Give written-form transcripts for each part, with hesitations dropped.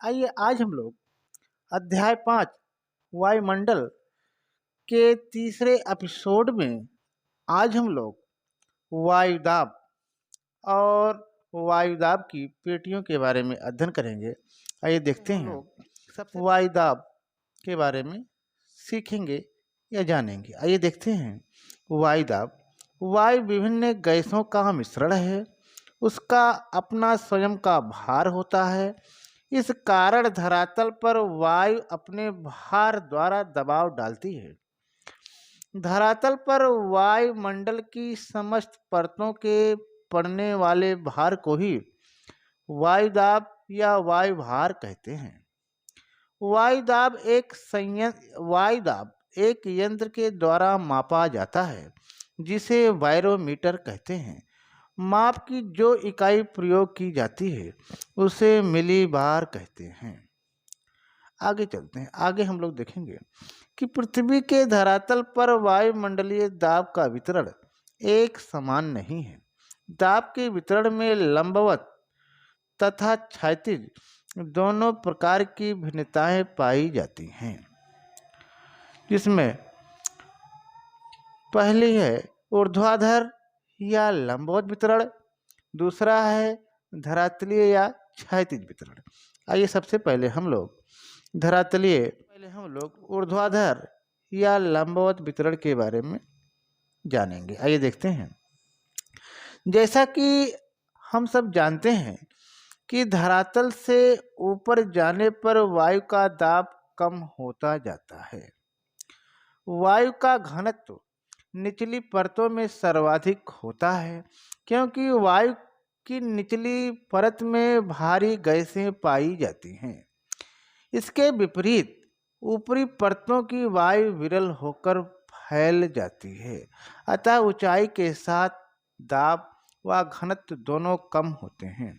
आइए आज हम लोग अध्याय 5 वायुमंडल के तीसरे एपिसोड में आज हम लोग वायुदाब और वायुदाब की पेटियों के बारे में अध्ययन करेंगे। आइए देखते हैं सबसे वायुदाब के बारे में सीखेंगे या जानेंगे। आइए देखते हैं वायुदाब। वायु विभिन्न गैसों का मिश्रण है। उसका अपना स्वयं का भार होता है। इस कारण धरातल पर वायु अपने भार द्वारा दबाव डालती है। धरातल पर वायुमंडल की समस्त परतों के पड़ने वाले भार को ही वायुदाब या वायुभार कहते हैं। वायुदाब एक यंत्र के द्वारा मापा जाता है जिसे बैरोमीटर कहते हैं। माप की जो इकाई प्रयोग की जाती है उसे मिलीबार कहते हैं। आगे चलते हैं। आगे हम लोग देखेंगे कि पृथ्वी के धरातल पर वायुमंडलीय दाब का वितरण एक समान नहीं है। दाब के वितरण में लंबवत तथा क्षैतिज दोनों प्रकार की भिन्नताएं पाई जाती हैं, जिसमें पहली है ऊर्ध्वाधर या लंबवत वितरण, दूसरा है धरातलीय या क्षैतिज वितरण। आइए सबसे पहले हम लोग ऊर्ध्वाधर या लंबवत वितरण के बारे में जानेंगे। आइए देखते हैं। जैसा कि हम सब जानते हैं कि धरातल से ऊपर जाने पर वायु का दाब कम होता जाता है। वायु का घनत्व निचली परतों में सर्वाधिक होता है, क्योंकि वायु की निचली परत में भारी गैसें पाई जाती हैं। इसके विपरीत ऊपरी परतों की वायु विरल होकर फैल जाती है, अतः ऊंचाई के साथ दाब व घनत्व दोनों कम होते हैं।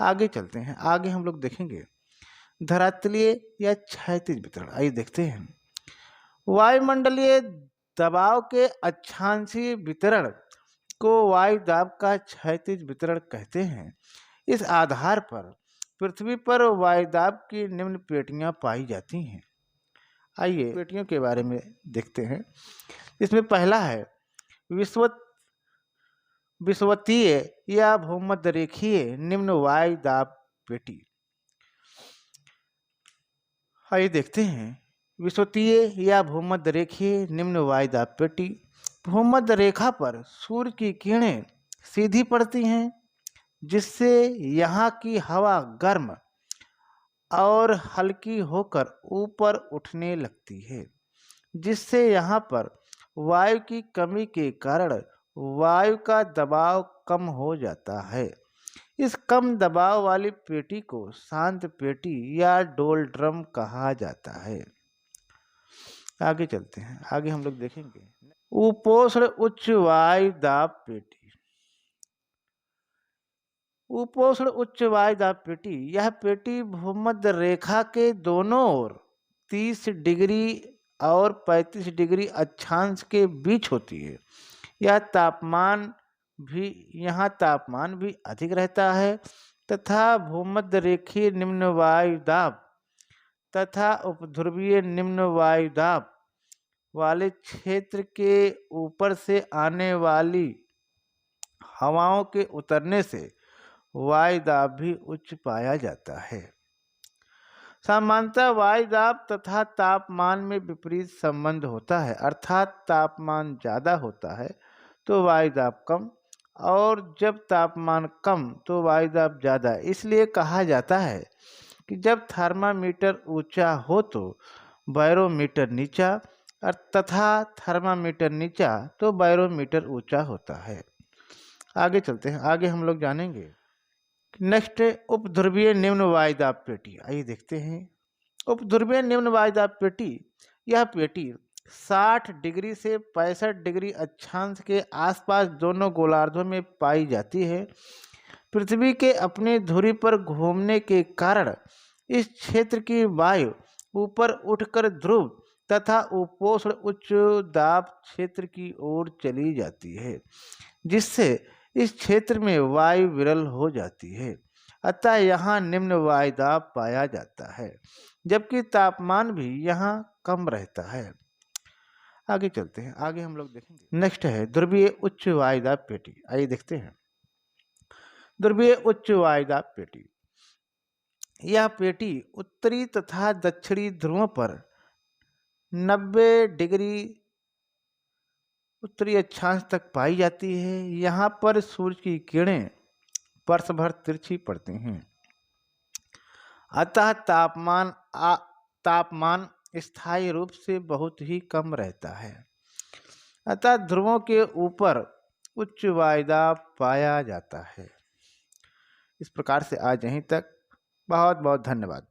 आगे चलते हैं। आगे हम लोग देखेंगे धरातलीय या क्षैतिज वितरण। आइए देखते हैं। वायुमंडलीय दबाव के अक्षांशीय वितरण को वायुदाब का क्षैतिज वितरण कहते हैं। इस आधार पर पृथ्वी पर वायुदाब की निम्न पेटियां पाई जाती हैं। आइए पेटियों के बारे में देखते हैं। इसमें पहला है विषुवतीय या भूमध्यरेखीय निम्न वायुदाब पेटी। आइए देखते हैं। विषुवतीय या भूमध्यरेखीय निम्न वायुदाब पेटी। भूमध्य रेखा पर सूर्य की किरणें सीधी पड़ती हैं, जिससे यहाँ की हवा गर्म और हल्की होकर ऊपर उठने लगती है, जिससे यहाँ पर वायु की कमी के कारण वायु का दबाव कम हो जाता है। इस कम दबाव वाली पेटी को शांत पेटी या डोल ड्रम कहा जाता है। आगे चलते हैं। आगे हम लोग देखेंगे उपोष्ण उच्च वायुदाब पेटी। उपोष्ण उच्च वायुदाब पेटी। यह पेटी भूमध्य रेखा के दोनों ओर 30 डिग्री और 35 डिग्री अक्षांश के बीच होती है। यहाँ तापमान भी अधिक रहता है तथा भूमध्य रेखीय निम्न वायुदाब तथा उपध्रुवीय निम्न वायुदाब वाले क्षेत्र के ऊपर से आने वाली हवाओं के उतरने से वायुदाब भी उच्च पाया जाता है। सामान्यतः वायुदाब तथा तापमान में विपरीत संबंध होता है, अर्थात तापमान ज़्यादा होता है तो वायुदाब कम, और जब तापमान कम तो वायुदाब ज़्यादा। इसलिए कहा जाता है कि जब थर्मामीटर ऊंचा हो तो बैरोमीटर नीचा, तथा थर्मामीटर नीचा तो बैरोमीटर ऊंचा होता है। आगे चलते हैं। आगे हम लोग जानेंगे। नेक्स्ट उपध्रुवीय निम्न वायुदाब पेटी। आइए देखते हैं। उपध्रुवीय निम्न वायुदाब पेटी। यह पेटी 60 डिग्री से 65 डिग्री अक्षांश के आसपास दोनों गोलार्धों में पाई जाती है। पृथ्वी के अपने धुरी पर घूमने के कारण इस क्षेत्र की वायु ऊपर उठकर ध्रुव तथा उपोष्ण उच्च दाब क्षेत्र की ओर चली जाती है, जिससे इस क्षेत्र में वायु विरल हो जाती है। अतः यहाँ निम्न वायुदाब पाया जाता है, जबकि तापमान भी यहाँ कम रहता है। आगे चलते हैं, आगे हम लोग देखेंगे। नेक्स्ट है ध्रुवीय उच्च वायुदाब पेटी। आइए देखते हैं ध्रुवीय उच्च वायुदाब पेटी। यह पेटी उत्तरी तथा दक्षिणी ध्रुवों पर 90 डिग्री उत्तरी अक्षांश तक पाई जाती है। यहाँ पर सूर्य की किरणें वर्ष भर तिरछी पड़ती हैं, अतः तापमान स्थायी रूप से बहुत ही कम रहता है। अतः ध्रुवों के ऊपर उच्च वायुदाब पाया जाता है। इस प्रकार से आज यहीं तक। बहुत बहुत धन्यवाद।